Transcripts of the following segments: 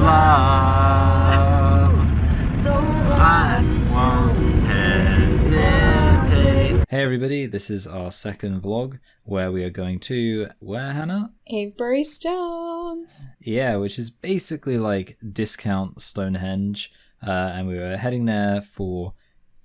love. So I won't hesitate. Hey everybody, this is our second vlog where we are going to, where, Hannah? Avebury Stones. Yeah, which is basically like discount Stonehenge, and we were heading there for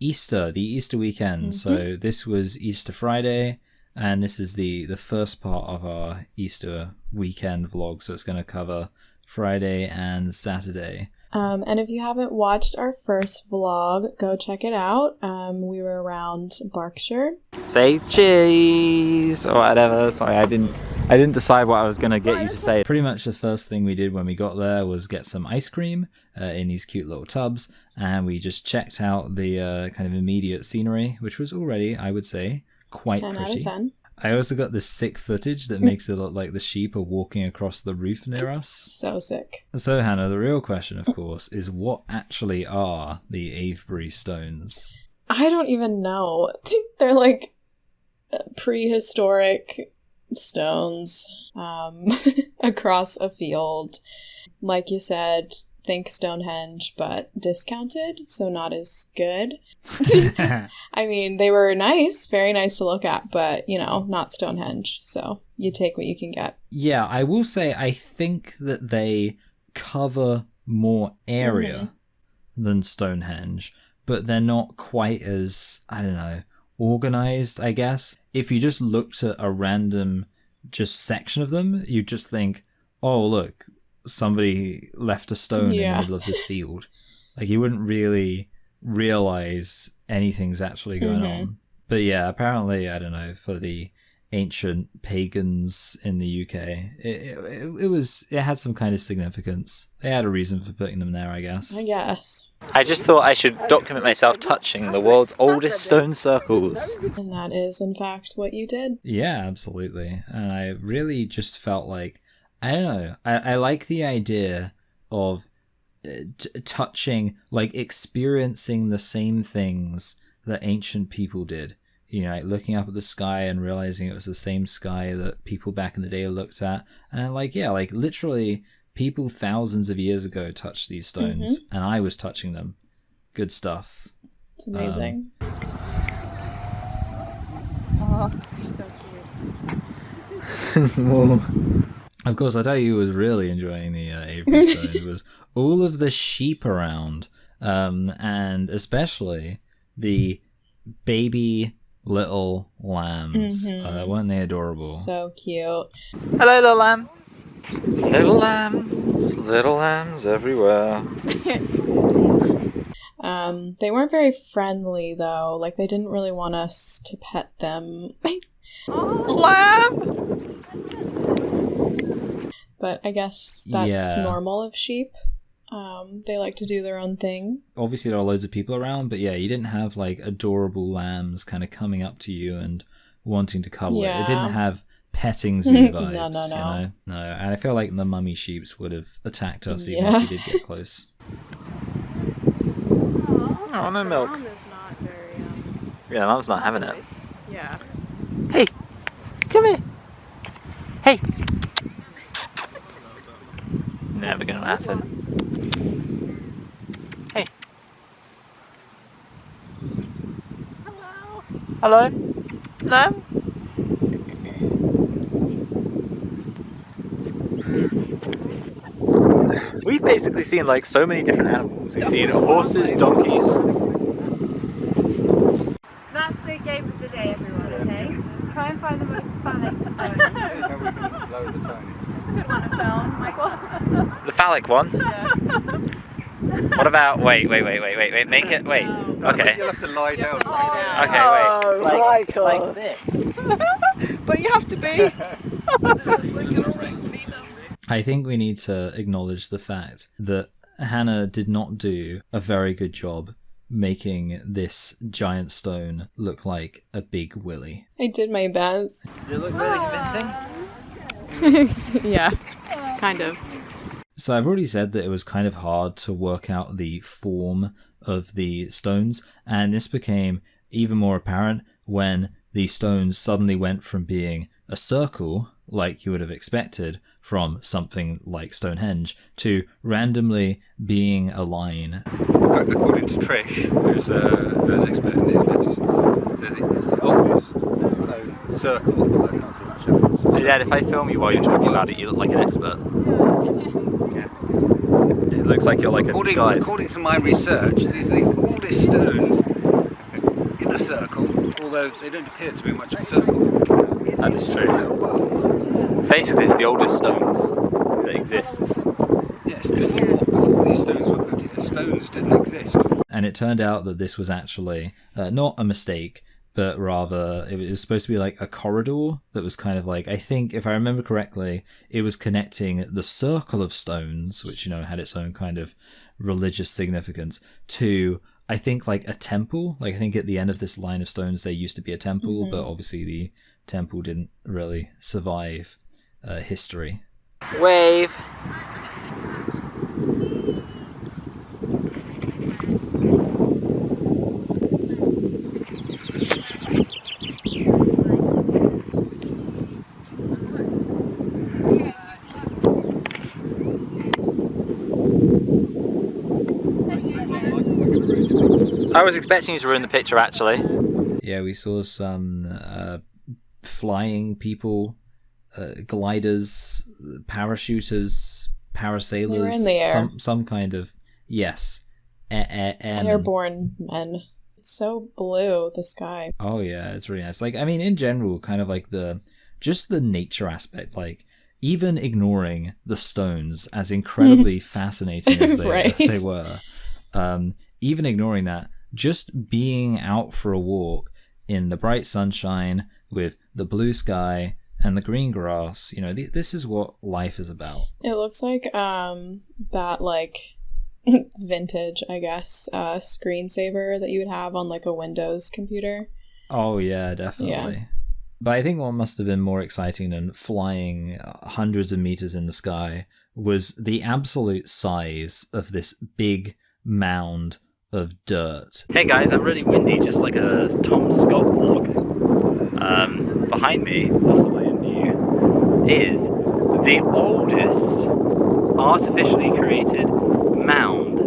Easter, the Easter weekend. Mm-hmm. So this was Easter Friday, and this is the first part of our Easter weekend vlog, so it's going to cover Friday and Saturday. And if you haven't watched our first vlog, go check it out. We were around Berkshire. Say cheese or whatever. Sorry, I didn't decide what I was going to get you to say. Pretty much the first thing we did when we got there was get some ice cream in these cute little tubs, and we just checked out the kind of immediate scenery, which was already, I would say, quite 10 pretty. out of 10. I also got this sick footage that makes it look like the sheep are walking across the roof near us. So sick. So Hannah, the real question, of course, is what actually are the Avebury Stones? I don't even know. They're like prehistoric stones across a field. Like you said, think Stonehenge, but discounted, so not as good. I mean, they were nice, very nice to look at, but, you know, not Stonehenge, so you take what you can get. Yeah, I will say I think that they cover more area than Stonehenge, but they're not quite as, I don't know, organized, I guess. If you just looked at a random just section of them, you'd just think, oh, look, somebody left a stone in the middle of this field. Like, you wouldn't really realize anything's actually going on. But yeah, apparently, I don't know, for the ancient pagans in the UK, it had some kind of significance. They had a reason for putting them there, I guess. I guess. I just thought I should document myself touching the world's oldest stone circles. And that is, in fact, what you did. Yeah, absolutely. And I really just felt like, I don't know, I like the idea of touching, like experiencing the same things that ancient people did. You know, like looking up at the sky and realizing it was the same sky that people back in the day looked at. And like, yeah, like literally people thousands of years ago touched these stones, and I was touching them. Good stuff. It's amazing. Oh, they're so cute. Small. Of course, I tell you who was really enjoying the Avebury Stone was all of the sheep around, and especially the baby little lambs. Weren't they adorable? So cute. Hello, little lamb. Little lambs everywhere. They weren't very friendly, though. Like, they didn't really want us to pet them. Lamb! But I guess that's normal of sheep. They like to do their own thing. Obviously, there are loads of people around, but yeah, you didn't have like adorable lambs kind of coming up to you and wanting to cuddle it. It didn't have petting zoo vibes. No. You know? No, and I feel like the mummy sheeps would have attacked us even if we did get close. Oh, no milk. Mom is not very, Yeah, Mum's not having it. yeah. Hey, come here. Hey. Never gonna happen. Hey. Hello? Lamb? We've basically seen like so many different animals. We've seen horses, donkeys. That's the game of the day, everyone, okay? Try and find the most phallic stone. That's a good one to film, Michael. The phallic one? Yeah. What about, wait, make it, wait, okay. You'll have to lie down. Okay, wait. Like this. But you have to be. I think we need to acknowledge the fact that Hannah did not do a very good job making this giant stone look like a big willy. I did my best. Did it look really convincing? Yeah, kind of. So I've already said that it was kind of hard to work out the form of the stones, and this became even more apparent when the stones suddenly went from being a circle, like you would have expected, from something like Stonehenge to randomly being a line. According to Trish, who's an expert in these matters, it's the oldest stone circle, although I can't see much evidence. Hey Dad, if I film you while you're talking about it, you look like an expert. Yeah. It looks like you're like a guide. According to my research, these are the oldest stones in a circle, although they don't appear to be much of a circle. That is true. Basically, it's the oldest stones that exist. Yes, before these stones were put here, stones didn't exist. And it turned out that this was actually not a mistake, but rather it was supposed to be like a corridor that was kind of like, I think, if I remember correctly, it was connecting the circle of stones, which, had its own kind of religious significance, to, I think, like a temple. Like, I think at the end of this line of stones, there used to be a temple, but obviously the temple didn't really survive history. Wave. I was expecting you to ruin the picture, actually. Yeah, we saw some flying people, gliders, parachuters, parasailers. They were in the air. Some kind of, yes, airmen. Airborne men. It's so blue, the sky. Oh yeah, it's really nice. Like, I mean, in general, kind of like just the nature aspect, like even ignoring the stones, as incredibly fascinating as they, Right. as they were, even ignoring that, just being out for a walk in the bright sunshine with the blue sky and the green grass, this is what life is about. It looks like that like vintage, I guess, screensaver that you would have on like a Windows computer. Oh yeah, definitely. Yeah. But I think what must have been more exciting than flying hundreds of meters in the sky was the absolute size of this big mound of dirt. Hey guys, I'm really windy, just like a Tom Scott vlog. Behind me, possibly in view, is the oldest artificially created mound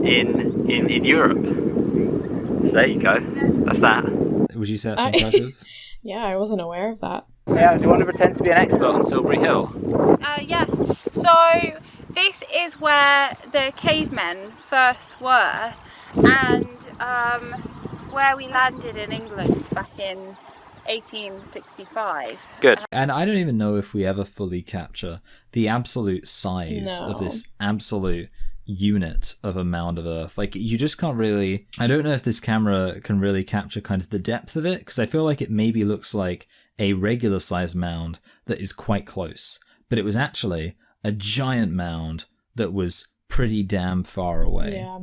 in Europe. So there you go. That's that. Would you say that's impressive? Yeah, I wasn't aware of that. Yeah, do you want to pretend to be an expert on Silbury Hill? Yeah. So this is where the cavemen first were, and where we landed in England back in 1865. Good. And I don't even know if we ever fully capture the absolute size of this absolute unit of a mound of earth. Like, you just can't really, I don't know if this camera can really capture kind of the depth of it, because I feel like it maybe looks like a regular sized mound that is quite close, but it was actually a giant mound that was pretty damn far away. Yeah.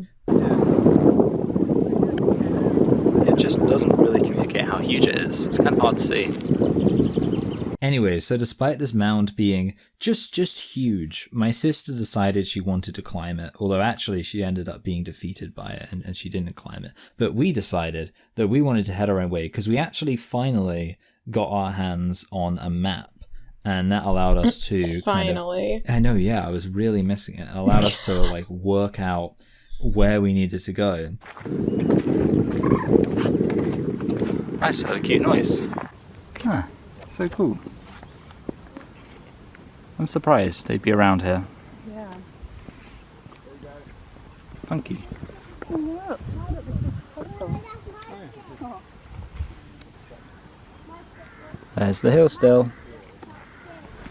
It just doesn't really communicate how huge it is. It's kind of hard to see. Anyway, so despite this mound being just huge, my sister decided she wanted to climb it, although actually she ended up being defeated by it and she didn't climb it. But we decided that we wanted to head our own way because we actually finally got our hands on a map. And that allowed us to Finally. I know, yeah, I was really missing it. It allowed us to like work out where we needed to go. I just heard a cute noise. Ah, so cool. I'm surprised they'd be around here. Yeah. Funky. There's the hill still.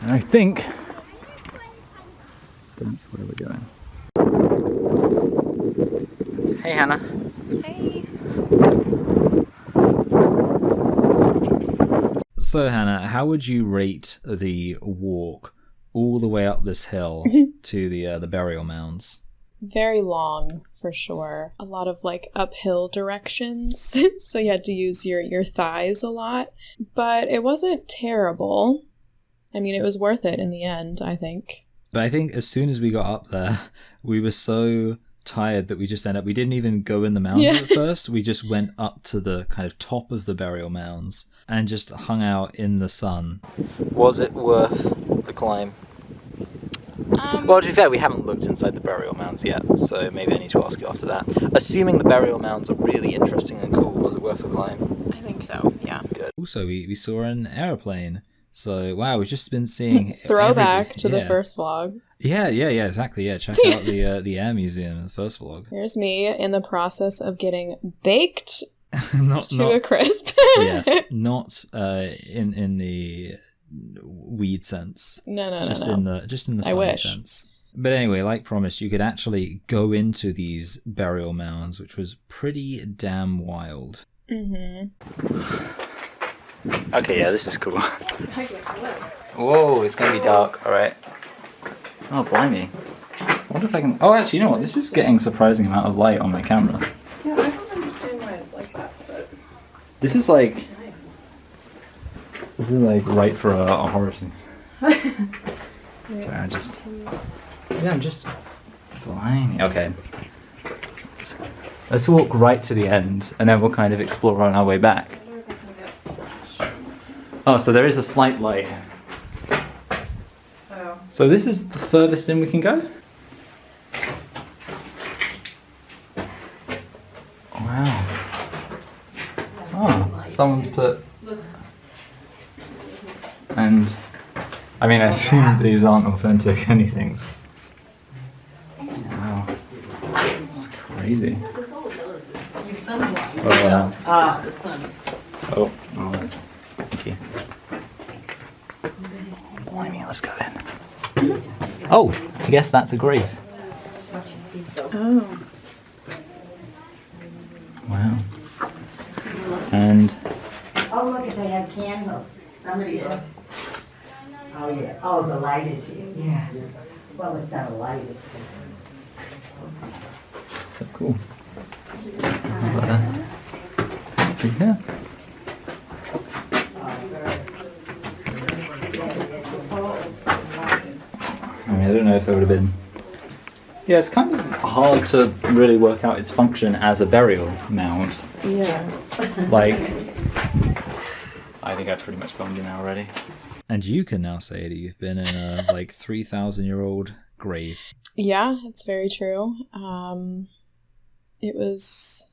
And I think that's where we're going. Hey Hannah. Hey. So Hannah, how would you rate the walk all the way up this hill to the burial mounds? Very long, for sure. A lot of like uphill directions. So you had to use your thighs a lot. But it wasn't terrible. I mean, it was worth it in the end, I think. But I think as soon as we got up there, we were so tired that we just ended up, we didn't even go in the mounds at first. We just went up to the kind of top of the burial mounds and just hung out in the sun. Was it worth the climb? Well, to be fair, we haven't looked inside the burial mounds yet, so maybe I need to ask you after that. Assuming the burial mounds are really interesting and cool, was it worth the climb? I think so, yeah. Good. Also, we saw an aeroplane. So, wow, we've just been seeing... Throwback to the first vlog. Yeah, exactly. Yeah, check out the Air Museum in the first vlog. Here's me in the process of getting baked not a crisp. Yes, not in the weed sense. No. Just in the sunny sense. But anyway, like promised, you could actually go into these burial mounds, which was pretty damn wild. Okay, yeah, this is cool. Whoa, it's gonna be dark. All right. Oh, blimey. I wonder if I can... Oh, actually, you know what? This is getting a surprising amount of light on my camera. Yeah, I don't understand why it's like that, but... This is like... Nice. This is like right for a horror scene. Sorry, I'm just... Blimey. Okay. Let's walk right to the end, and then we'll kind of explore on our way back. Oh, so there is a slight light. Oh. So this is the furthest in we can go? Wow. Oh, someone's put... And... I mean, I assume these aren't authentic anythings. Wow. It's crazy. Oh, the sun. Oh. Thank you. Blimey, let's go then. Oh, I guess that's a grave. Oh. Wow. And... Oh, look, they have candles. Somebody look. Oh, yeah. Oh, the light is here. Yeah. Well, it's not a light. It's so cool. Yeah. I mean, I don't know if it would have been... Yeah, it's kind of hard to really work out its function as a burial mound. Yeah. Like... I think I've pretty much filmed you now already. And you can now say that you've been in a, 3,000-year-old grave. Yeah, it's very true. It was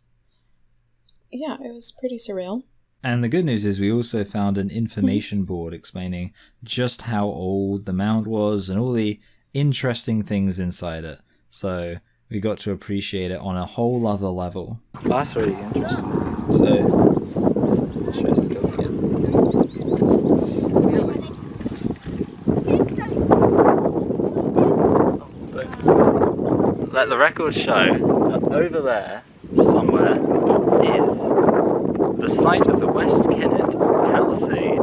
pretty surreal. And the good news is we also found an information board explaining just how old the mound was and all the interesting things inside it. So we got to appreciate it on a whole other level. That's really interesting. So, show us the building again. Let the records show that over there, somewhere, is the site of the West Kennet Palisade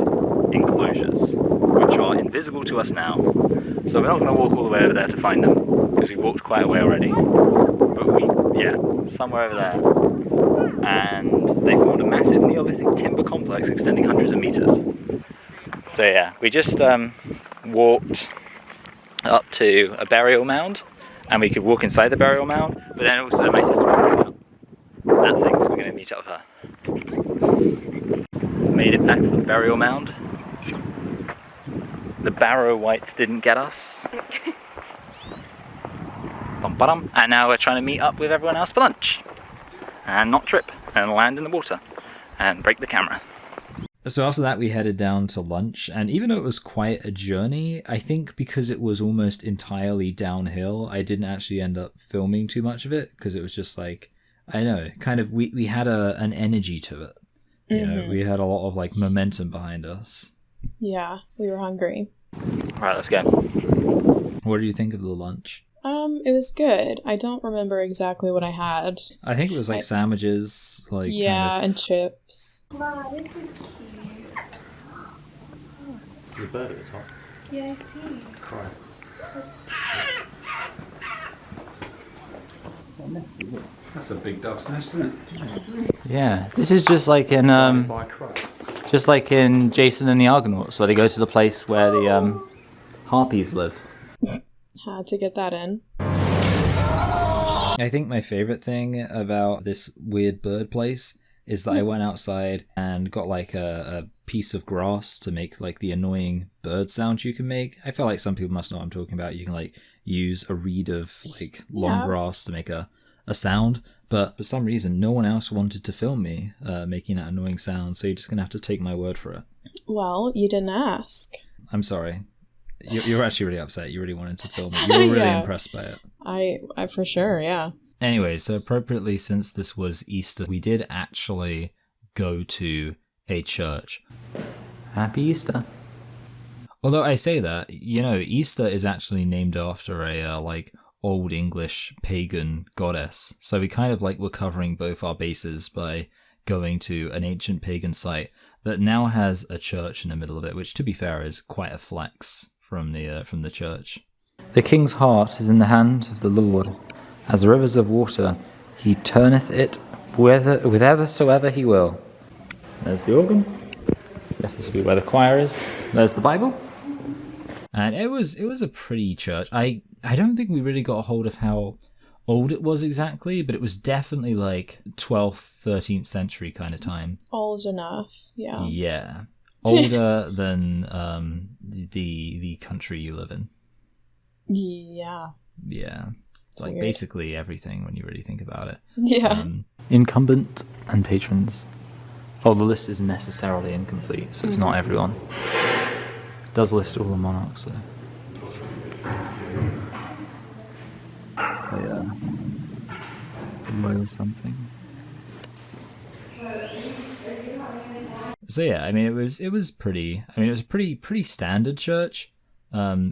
enclosures, which are invisible to us now. So we're not going to walk all the way over there to find them, because we've walked quite a way already. But somewhere over there. And they formed a massive Neolithic timber complex extending hundreds of meters. So yeah, we just walked up to a burial mound, and we could walk inside the burial mound, but then also my sister was that thing, so we're going to meet up with her. Made it back from the burial mound. The barrow whites didn't get us. And now we're trying to meet up with everyone else for lunch. And not trip, and land in the water, and break the camera. So after that we headed down to lunch, and even though it was quite a journey, I think because it was almost entirely downhill, I didn't actually end up filming too much of it, because it was just like, I know, kind of, we had an energy to it. You know, we had a lot of momentum behind us. Yeah, we were hungry. Alright, let's go. What did you think of the lunch? It was good. I don't remember exactly what I had. I think it was sandwiches, and chips. Wow, this is cute. There's a bird at the top. Yeah, I see. Right. That's a big dove's nest, isn't it? Yeah, this is just like in By a crow. just like in Jason and the Argonauts, where they go to the place where the harpies live. Had to get that in. I think my favorite thing about this weird bird place is that I went outside and got a piece of grass to make the annoying bird sounds you can make. I feel like some people must know what I'm talking about. You can use a reed of like long Yeah. grass to make a sound. But for some reason, no one else wanted to film me making that annoying sound, so you're just going to have to take my word for it. Well, you didn't ask. I'm sorry. You're actually really upset. You really wanted to film it. You were really Yeah. impressed by it. I for sure, yeah. Anyway, so appropriately, since this was Easter, we did actually go to a church. Happy Easter. Although I say that, Easter is actually named after a like Old English pagan goddess. So we kind of like were covering both our bases by going to an ancient pagan site that now has a church in the middle of it, which to be fair is quite a flex from the church. The king's heart is in the hand of the Lord. As rivers of water, he turneth it whithersoever he will. There's the organ. This is where the choir is. There's the Bible. And it was a pretty church. I don't think we really got a hold of how old it was exactly, but it was definitely like 12th, 13th century kind of time. Old enough, yeah. Yeah. Older than the country you live in. Yeah. Yeah. It's like weird. basically everything when you really think about it. Yeah. Incumbent and patrons. Oh, the list is necessarily incomplete, so it's not everyone. It does list all the monarchs, though. So, yeah. Something. So yeah, I mean, it was pretty. I mean, it was a pretty standard church,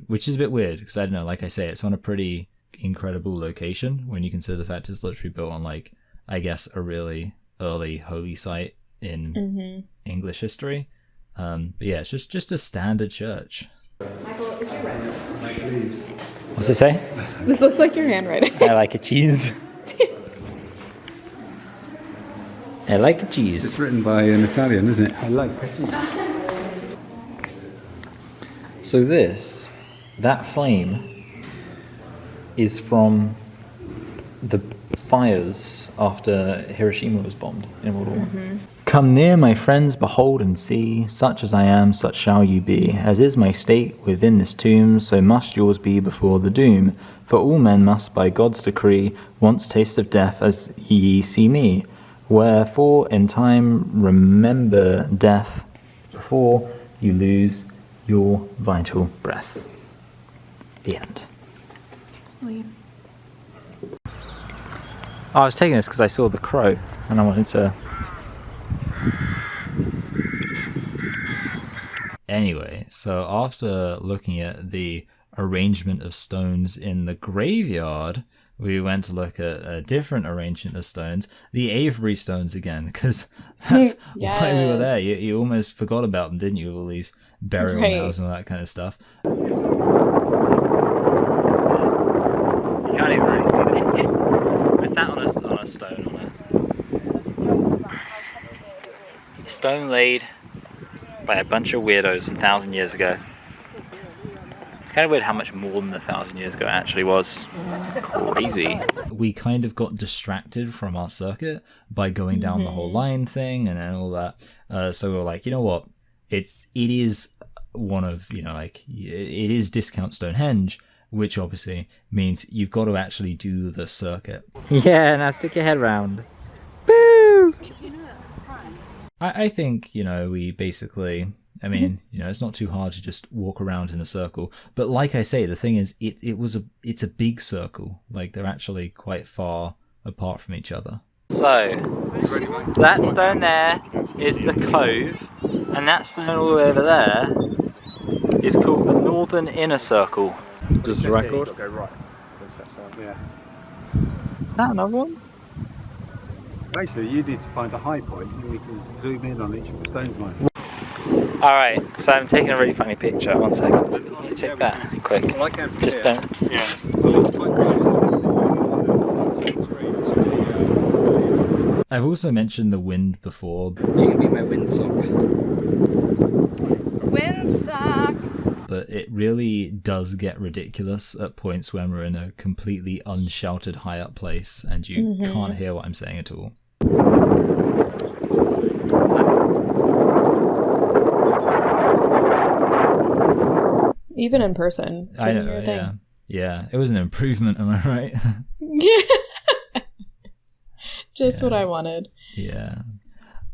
which is a bit weird because I don't know. Like I say, it's on a pretty incredible location when you consider the fact it's literally built on like, I guess, a really early holy site in English history. But yeah, it's just a standard church. Michael, is your red? What's it say? This looks like your handwriting. I like a cheese. I like a cheese. It's written by an Italian, isn't it? I like a cheese. So that flame is from the fires after Hiroshima was bombed in World War I. Come near, my friends, behold and see. Such as I am, such shall you be. As is my state within this tomb, so must yours be before the doom. For all men must by God's decree once taste of death as ye see me. Wherefore in time remember death before you lose your vital breath. The end. I was taking this because I saw the crow and I wanted to... Anyway, so after looking at the arrangement of stones in the graveyard, we went to look at a different arrangement of stones, the Avebury Stones again, because that's why we were there. You almost forgot about them, didn't you? All these burial mounds and all that kind of stuff. You can't even really see this. We're sat on a stone, on a stone laid by a bunch of weirdos 1,000 years ago. It's kind of weird how much more than 1,000 years ago it actually was. Crazy. We kind of got distracted from our circuit by going down the whole line thing and all that. So we were like, you know what? It is one of, it is Discount Stonehenge, which obviously means you've got to actually do the circuit. Yeah, now stick your head round. Boo! I think, we basically... I mean, it's not too hard to just walk around in a circle. But like I say, the thing is, it's a big circle. Like, they're actually quite far apart from each other. So, that stone there is the cove, and that stone all the way over there is called the Northern Inner Circle. Just the record. Yeah. Is that another one? Basically, you need to find a high point and we can zoom in on each of the stones, Mike. Alright, so I'm taking a really funny picture. 1 second. Can you take that quick? Well, I can. Just don't. Yeah. I've also mentioned the wind before. You can be my windsock. Windsock. But it really does get ridiculous at points when we're in a completely unsheltered high up place and you can't hear what I'm saying at all. Even in person. I know, your thing. yeah. Yeah, it was an improvement, am I right? Yeah. Just what I wanted. Yeah.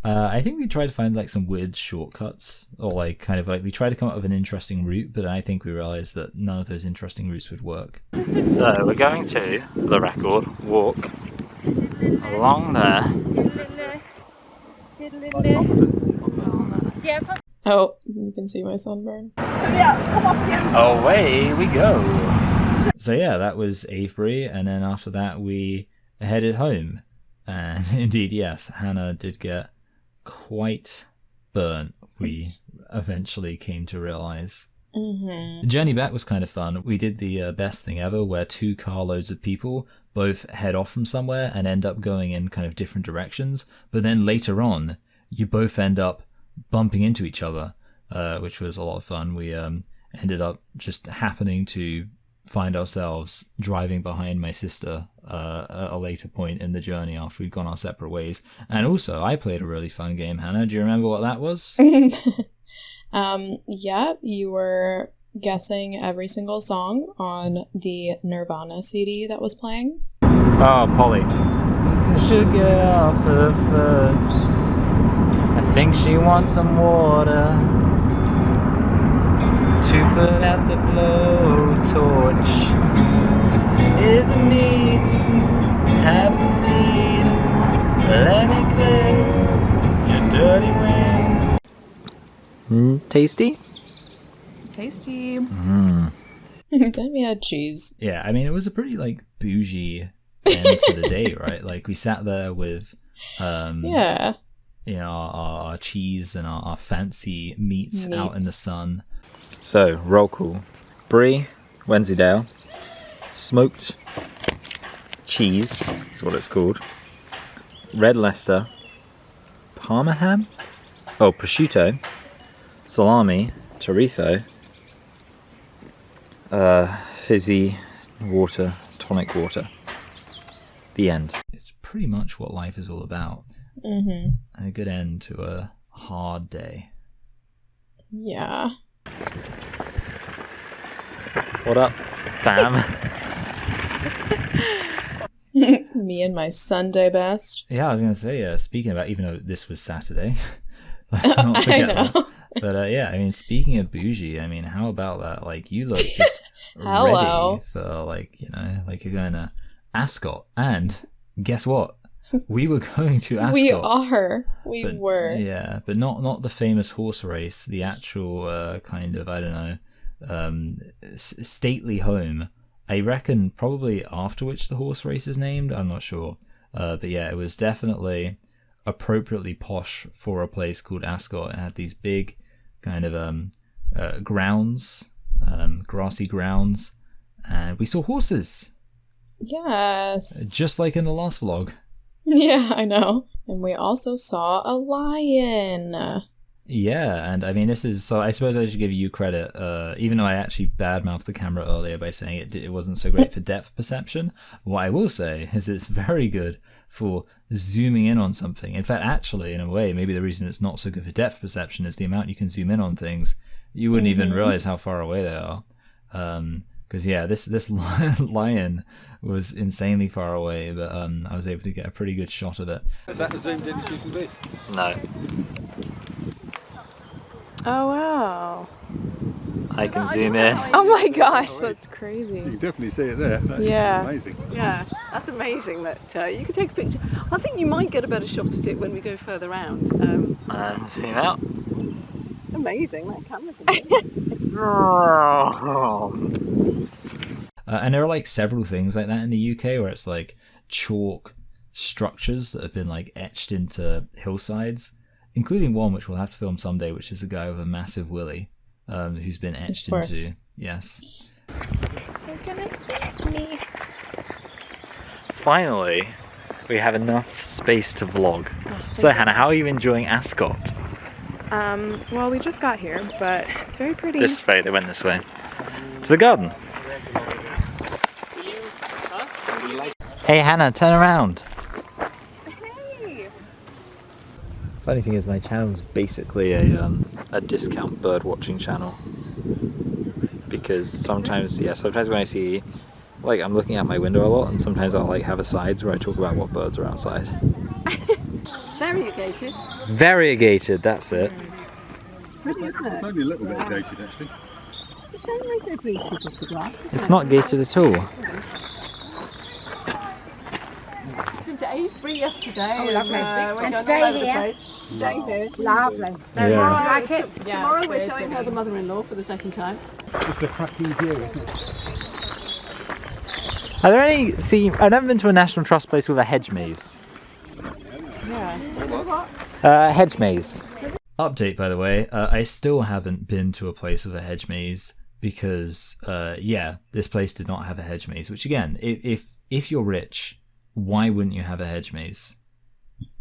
I think we tried to find like some weird shortcuts, or like kind of like we tried to come up with an interesting route, but I think we realized that none of those interesting routes would work. So we're going to, for the record, walk along there. Oh, you can see my sunburn. Away we go. So yeah, that was Avebury, and then after that we headed home. And indeed, yes, Hannah did get quite burnt, we eventually came to realize. The journey back was kind of fun. We did the best thing ever, where 2 carloads of people both head off from somewhere and end up going in kind of different directions, but then later on you both end up bumping into each other, which was a lot of fun. We ended up just happening to find ourselves driving behind my sister at a later point in the journey after we'd gone our separate ways. And also, I played a really fun game, Hannah. Do you remember what that was? Yeah, you were guessing every single song on the Nirvana CD that was playing. Oh, Polly. I should get off her first. I think she wants some water to put out the blowtorch. Isn't me? Have some seed. Let me clip your dirty wings. Tasty? Tasty. Mm. Then we had cheese. Yeah, I mean, it was a pretty, like, bougie end to the day, right? Like, we sat there with, Yeah. you know, our cheese and our fancy meats out in the sun. So, roll call. Brie, Wensleydale, smoked cheese is what it's called. Red Leicester, Parma ham, prosciutto, salami, chorizo, fizzy water, tonic water. The end. It's pretty much what life is all about. Mm-hmm. And a good end to a hard day. Yeah. What up, fam? Me and my Sunday best. Yeah, I was going to say, speaking about, even though this was Saturday, let's not forget that. But yeah, I mean, speaking of bougie, I mean, how about that? Like, you look just ready for, like, you know, like you're going to Ascot. And guess what? We were going to Ascot. We are. We were. Yeah, but not the famous horse race, the actual kind of, I don't know, stately home. I reckon probably after which the horse race is named. I'm not sure. But yeah, it was definitely appropriately posh for a place called Ascot. It had these big kind of grounds, grassy grounds, and we saw horses. Yes. Just like in the last vlog. Yeah, I know. And we also saw a lion. Yeah, and I mean, this is, so I suppose I should give you credit, even though I actually badmouthed the camera earlier by saying it wasn't so great for depth perception. What I will say is it's very good for zooming in on something. In fact, actually, in a way, maybe the reason it's not so good for depth perception is the amount you can zoom in on things. You wouldn't even realize how far away they are. Because yeah, this lion was insanely far away, but I was able to get a pretty good shot of it. Is that as zoomed in as you can be? No. Oh, wow. I can zoom in. Oh my gosh, that's crazy. You can definitely see it there. That is amazing. Yeah, that's amazing that you can take a picture. I think you might get a better shot at it when we go further round. And zoom out. Amazing, that camera can And there are like several things like that in the UK where it's like chalk structures that have been like etched into hillsides, including one which we'll have to film someday, which is a guy with a massive willy who's been etched into. Yes. You're gonna eat me. Finally, we have enough space to vlog. So Hannah, how are you enjoying Ascot? Well, we just got here, but it's very pretty. This way, they went this way. To the garden. Hey Hannah, turn around. Hey. Funny thing is, my channel's basically a discount bird watching channel because sometimes when I see, like, I'm looking out my window a lot, and sometimes I'll like have asides where I talk about what birds are outside. Variegated. Variegated, that's it. Pretty, isn't it? It's only a little bit gated actually. It's a shame they don't breed people to grass. It's not gated at all. Been to Avebury yesterday. Oh, lovely. And, we're And going stay all over the here. place. Staying here. Lovely. Yeah. Like it? Tomorrow we're showing her the mother-in-law for the second time. It's a cracking view, isn't it? Are there any? See, I've never been to a National Trust place with a hedge maze. Hedge maze. Update, by the way, I still haven't been to a place with a hedge maze because, this place did not have a hedge maze. Which again, if you're rich, why wouldn't you have a hedge maze?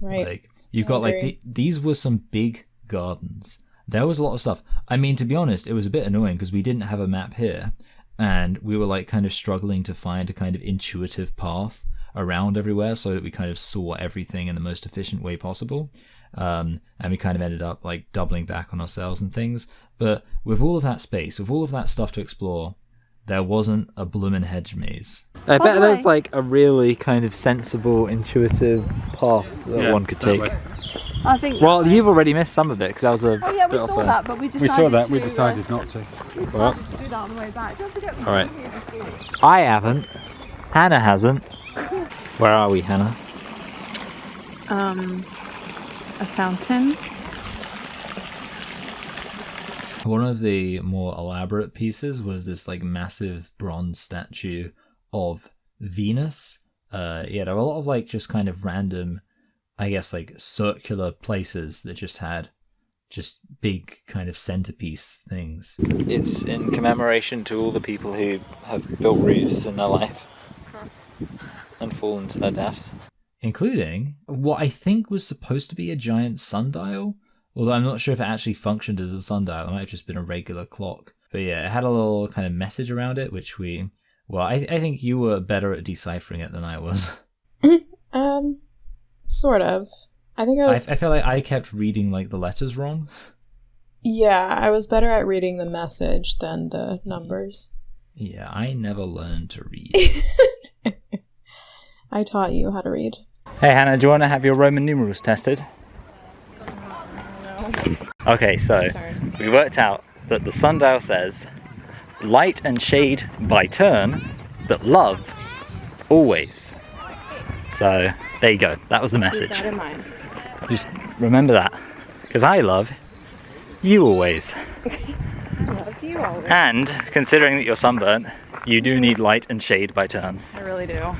Right. Like you've got like these were some big gardens. There was a lot of stuff. I mean, to be honest, it was a bit annoying because we didn't have a map here, and we were like kind of struggling to find a kind of intuitive path around everywhere so that we kind of saw everything in the most efficient way possible. And we kind of ended up like doubling back on ourselves and things. But with all of that space, with all of that stuff to explore, there wasn't a bloomin' hedge maze. I bet there's like a really kind of sensible, intuitive path that one could take. I think. Well, you've already missed some of it because that was a. Oh yeah, we bit off saw there. that, but we decided. We saw that, to, we decided not to. Well, to do that on the way back. Don't forget. all right. I haven't. Hannah hasn't. Where are we, Hannah? A fountain. One of the more elaborate pieces was this like massive bronze statue of Venus. There were a lot of like just kind of random, I guess like circular places that just had just big kind of centerpiece things. It's in commemoration to all the people who have built roofs in their life and fallen to their deaths. Including what I think was supposed to be a giant sundial. Although I'm not sure if it actually functioned as a sundial, it might have just been a regular clock. But yeah, it had a little kind of message around it, which I think you were better at deciphering it than I was. Sort of. I think I feel like I kept reading like the letters wrong. Yeah, I was better at reading the message than the numbers. Yeah, I never learned to read. I taught you how to read. Hey Hannah, do you want to have your Roman numerals tested? Okay, so we worked out that the sundial says, light and shade by turn, but love always. So there you go, that was the message. Keep that in mind. Just remember that, because I love you always. I love you always. And considering that you're sunburnt, you do need light and shade by turn. I really do.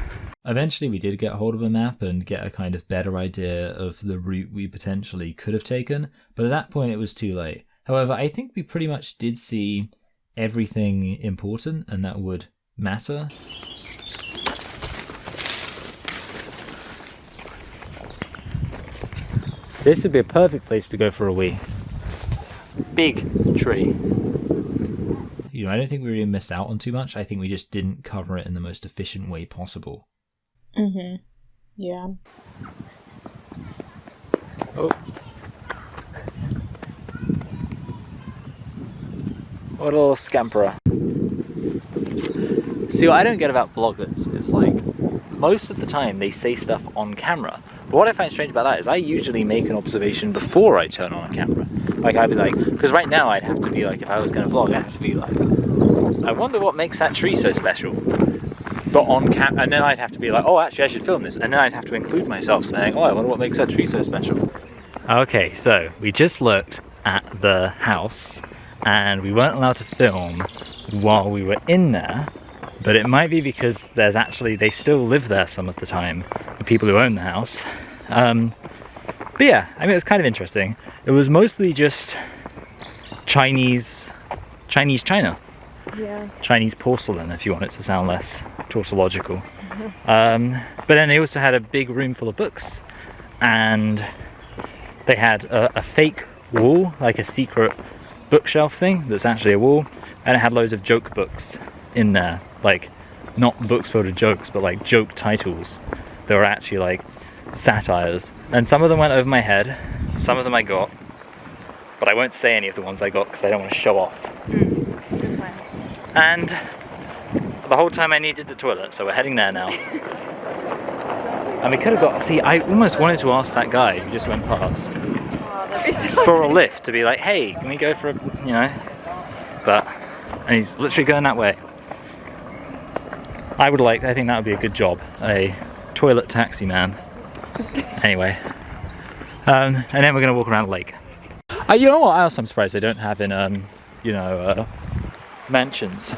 Eventually we did get hold of a map and get a kind of better idea of the route we potentially could have taken, but at that point it was too late. However, I think we pretty much did see everything important and that would matter. This would be a perfect place to go for a wee. Big tree. You know, I don't think we really missed out on too much. I think we just didn't cover it in the most efficient way possible. Mm-hmm. Yeah. Oh. What a little scamperer. See, what I don't get about vloggers is like, most of the time they say stuff on camera. But what I find strange about that is I usually make an observation before I turn on a camera. Like I'd be like, because right now I'd have to be like, if I was going to vlog, I'd have to be like, I wonder what makes that tree so special. But on cam, and then I'd have to be like, oh, actually I should film this. And then I'd have to include myself saying, oh, I wonder what makes that tree so special. Okay, so we just looked at the house and we weren't allowed to film while we were in there. But it might be because there's actually, they still live there some of the time, the people who own the house. But yeah, I mean, it was kind of interesting. It was mostly just Chinese China. Yeah. Chinese porcelain, if you want it to sound less tautological. But then they also had a big room full of books. And they had a fake wall, like a secret bookshelf thing that's actually a wall. And it had loads of joke books in there. Like, not books filled with jokes, but like joke titles that were actually like satires. And some of them went over my head, some of them I got, but I won't say any of the ones I got because I don't want to show off. And the whole time I needed the toilet, so we're heading there now. And we could have got, see, I almost wanted to ask that guy who just went past for a lift to be like, hey, can we go for a, you know, but, and he's literally going that way. I think that would be a good job, a toilet taxi man. Anyway, and then we're going to walk around the lake. You know what else I'm surprised they don't have in, you know, mansions?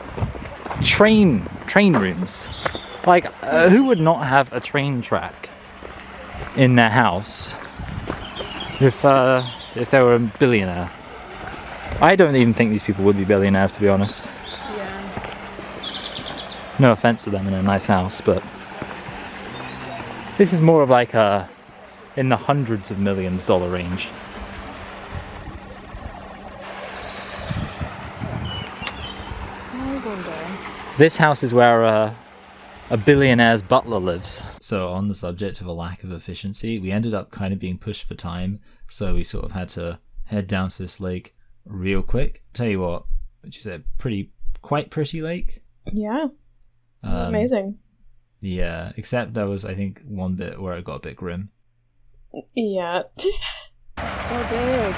Train rooms. Like, who would not have a train track in their house if they were a billionaire? I don't even think these people would be billionaires, to be honest. Yeah. No offense to them in a nice house, but this is more of like a in the hundreds of millions dollar range. I wonder. This house is where a billionaire's butler lives. So on the subject of a lack of efficiency, we ended up kind of being pushed for time, so we sort of had to head down to this lake real quick. Tell you what, which is a quite pretty lake. Yeah. Amazing. Yeah, except there was, I think, one bit where it got a bit grim. Yeah. So big.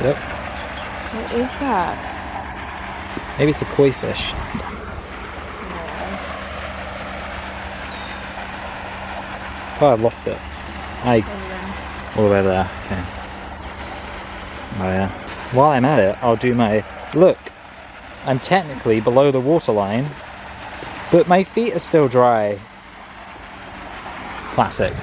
Yep. What is that? Maybe it's a koi fish. Oh, I've lost it. All the way over there. Okay. Oh yeah. While I'm at it, I'll do my look. I'm technically below the waterline, but my feet are still dry. Classic.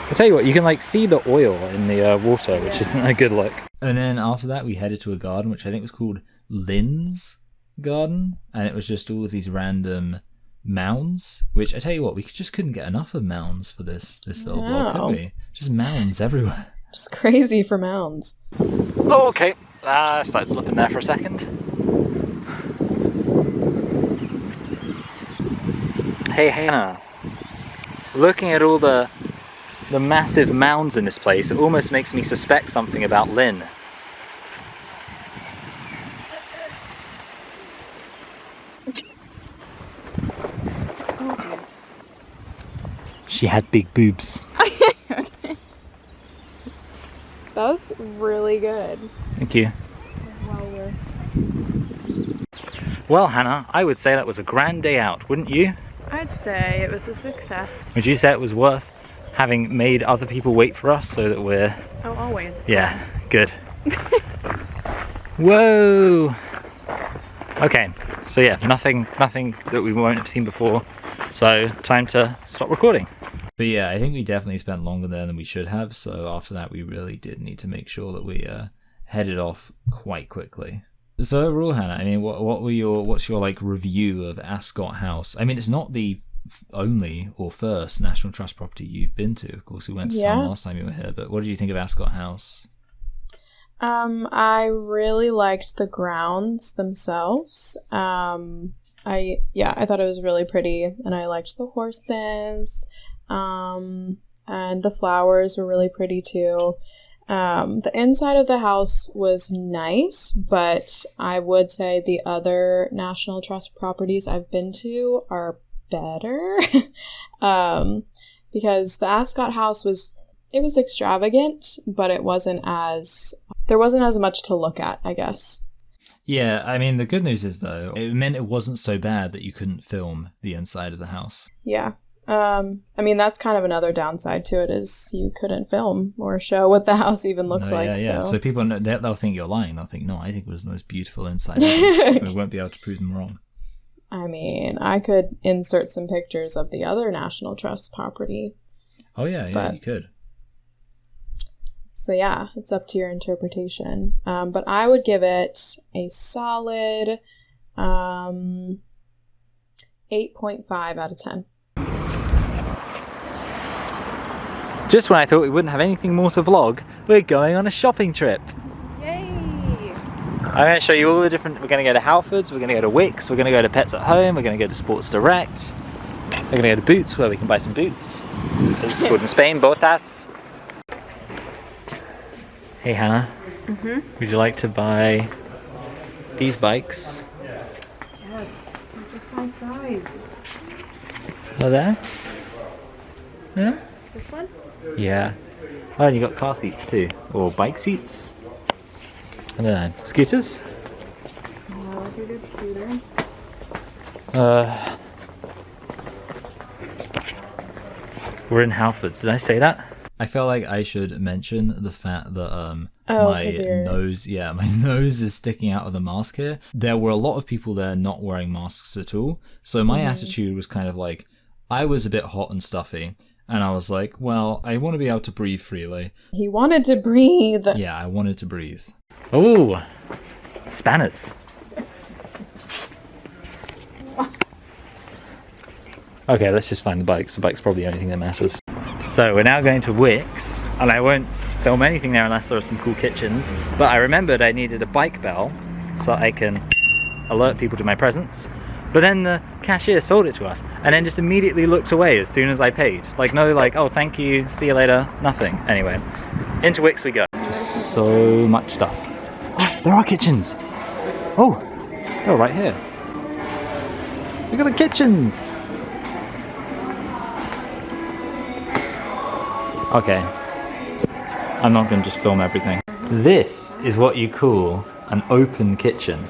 I'll tell you what, you can like see the oil in the water, which isn't a good look. And then after that, we headed to a garden, which I think was called Lynn's Garden, and it was just all of these random mounds, which I tell you what, we just couldn't get enough of mounds for this little vlog, could we? Just mounds everywhere. Just crazy for mounds. Oh, okay. I started slipping there for a second. Hey Hannah, looking at all the massive mounds in this place, it almost makes me suspect something about Lynn. She had big boobs. Okay. That was really good. Thank you. Well, Hannah, I would say that was a grand day out, wouldn't you? I'd say it was a success. Would you say it was worth having made other people wait for us so that we're... Oh, always. Yeah, good. Whoa! Okay, so yeah, nothing that we won't have seen before, so time to stop recording. But yeah, I think we definitely spent longer there than we should have, so after that we really did need to make sure that we headed off quite quickly. So overall, Hannah, I mean, what's your like review of Ascott House? I mean, it's not the only or first National Trust property you've been to. Of course, we went to some last time you were here, but what did you think of Ascott House? I really liked the grounds themselves. I thought it was really pretty, and I liked the horses. And the flowers were really pretty too. The inside of the house was nice, but I would say the other National Trust properties I've been to are better. Because the Ascott House was extravagant, but there wasn't as much to look at, I guess. Yeah, I mean, the good news is, though, it meant it wasn't so bad that you couldn't film the inside of the house. Yeah. I mean, that's kind of another downside to it, is you couldn't film or show what the house even looks like. Yeah. So people, they'll think you're lying. They'll think, no, I think it was the most beautiful inside ever. We won't be able to prove them wrong. I mean, I could insert some pictures of the other National Trust property. Oh, yeah, you could. So yeah, it's up to your interpretation. But I would give it a solid 8.5 out of 10. Just when I thought we wouldn't have anything more to vlog, we're going on a shopping trip. Yay! I'm going to show you all the different... We're going to go to Halfords, we're going to go to Wickes, we're going to go to Pets at Home, we're going to go to Sports Direct, we're going to go to Boots, where we can buy some boots. It's called in Spain, botas. Hey Hannah, Would you like to buy these bikes? Yes, just my size. Are there? Yeah? This one? Yeah. Oh, and you got car seats too. Or bike seats. I don't know. Scooters? Oh, look at your scooter. We're in Halfords. Did I say that? I feel like I should mention the fact that my 'cause you're- my nose is sticking out of the mask here. There were a lot of people there not wearing masks at all. So my attitude was kind of like, I was a bit hot and stuffy. And I was like, well, I want to be able to breathe freely. He wanted to breathe. Yeah, I wanted to breathe. Ooh, spanners. Okay, let's just find the bikes. The bike's probably the only thing that matters. So we're now going to Wickes, and I won't film anything there unless there are some cool kitchens. But I remembered I needed a bike bell so that I can alert people to my presence. But then the cashier sold it to us, and then just immediately looked away as soon as I paid. Like, no, like, oh, thank you, see you later, nothing. Anyway, into Wickes we go. Just so much stuff. Oh, there are kitchens. Oh, they're right here. Look at the kitchens. Okay, I'm not going to just film everything. This is what you call an open kitchen.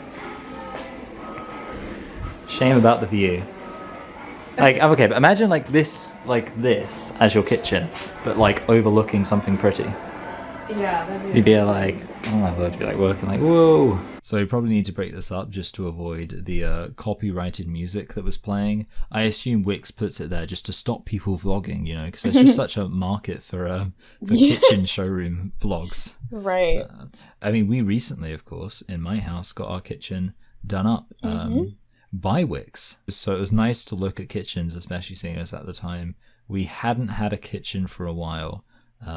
Shame about the view. Like, okay, but imagine like this as your kitchen, but like overlooking something pretty. Yeah, that'd be You'd be like, oh my god, you'd be like working like, whoa. So we probably need to break this up just to avoid the copyrighted music that was playing. I assume Wickes puts it there just to stop people vlogging, you know, because there's just such a market for kitchen showroom vlogs. Right. I mean, we recently, of course, in my house, got our kitchen done up by Wickes. So it was nice to look at kitchens, especially seeing as at the time we hadn't had a kitchen for a while.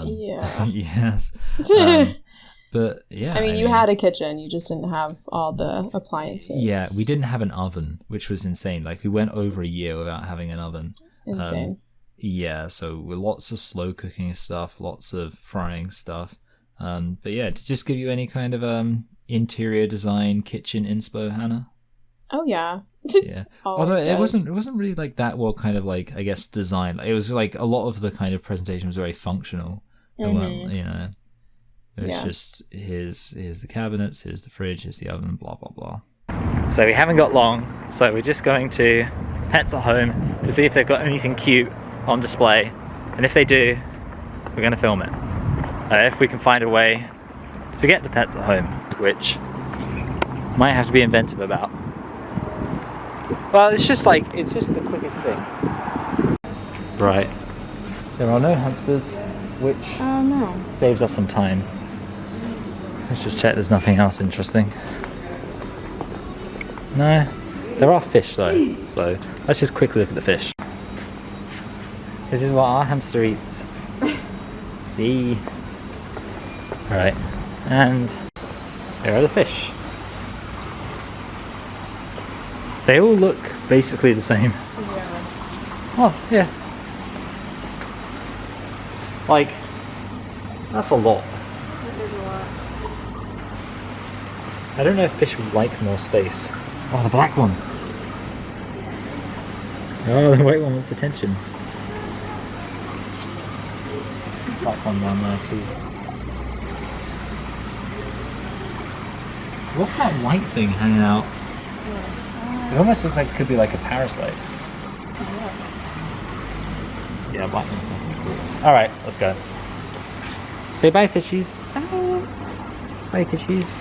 Yeah. Yes. But yeah, I mean, you had a kitchen, you just didn't have all the appliances. Yeah, we didn't have an oven, which was insane. Like, we went over a year without having an oven. Insane. Yeah, so with lots of slow cooking stuff, lots of frying stuff. But yeah, to just give you any kind of interior design kitchen inspo, Hannah. Oh yeah. Yeah. Although it wasn't really like that well kind of like, I guess, design. It was like a lot of the kind of presentation was very functional. It wasn't, you know, it was just here's the cabinets, here's the fridge, here's the oven, blah blah blah. So we haven't got long, so we're just going to Pets at Home to see if they've got anything cute on display, and if they do, we're going to film it. If we can find a way to get to Pets at Home, which might have to be inventive about. Well, it's just the quickest thing. Right. There are no hamsters, which saves us some time. Let's just check there's nothing else interesting. No, there are fish though, so let's just quickly look at the fish. This is what our hamster eats. See? Alright, and there are the fish. They all look basically the same. Yeah. Oh, yeah. Like, that's a lot. That is a lot. I don't know if fish would like more space. Oh, the black one. Oh, the white one wants attention. Black one down there too. What's that white thing hanging out? It almost looks like it could be like a parasite. Yeah, black one's not the coolest. Alright, let's go. Say bye, fishies. Bye. Bye, fishies.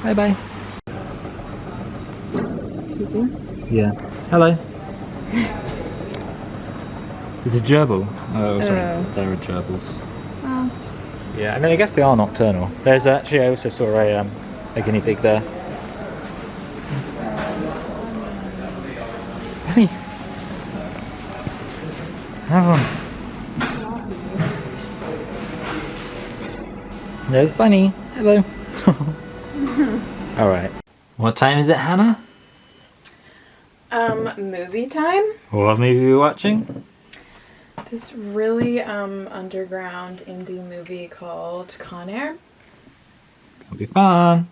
Bye bye. Yeah. Hello. It's a gerbil. Oh, sorry. There are gerbils. Oh. Yeah, I mean, I guess they are nocturnal. There's actually, I also saw a guinea pig there. Bunny. Have one. There's Bunny. Hello. Alright. What time is it, Hannah? Movie time? What movie are we watching? This really underground indie movie called Con Air. It'll be fun.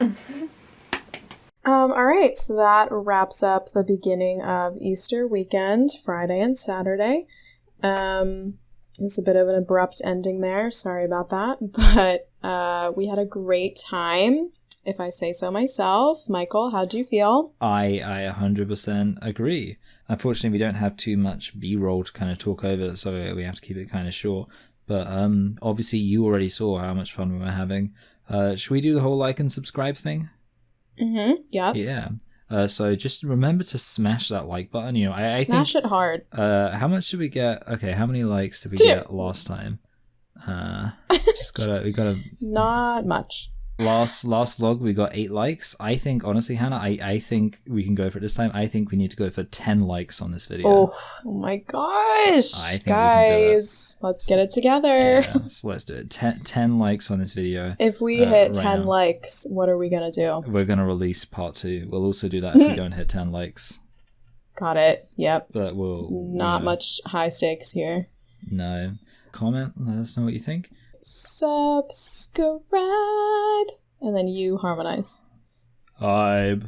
All right, so that wraps up the beginning of Easter weekend, Friday and Saturday. It was a bit of an abrupt ending there. Sorry about that, but we had a great time, if I say so myself. Michael, how'd you feel? I 100% agree. Unfortunately, we don't have too much B-roll to kind of talk over, so we have to keep it kind of short. But obviously, you already saw how much fun we were having. Should we do the whole like and subscribe thing? Mm-hmm. Yep. Yeah. So just remember to smash that like button. You know, I Smash think, it hard. how much did we get? Okay, how many likes did we get last time? We gotta. Not much. Last vlog we got 8 likes. I think honestly, Hannah, I think we can go for it this time. I think we need to go for 10 likes on this video. Oh my gosh. I think guys, let's get it together. Yeah, so let's do it. 10 likes on this video. If we hit right 10 now. likes, what are we gonna do? We're gonna release part 2. We'll also do that if we don't hit 10 likes. Got it. Yep. But we'll Not much high stakes here. No. Comment, let us know what you think. Subscribe. And then you harmonize. Vibe.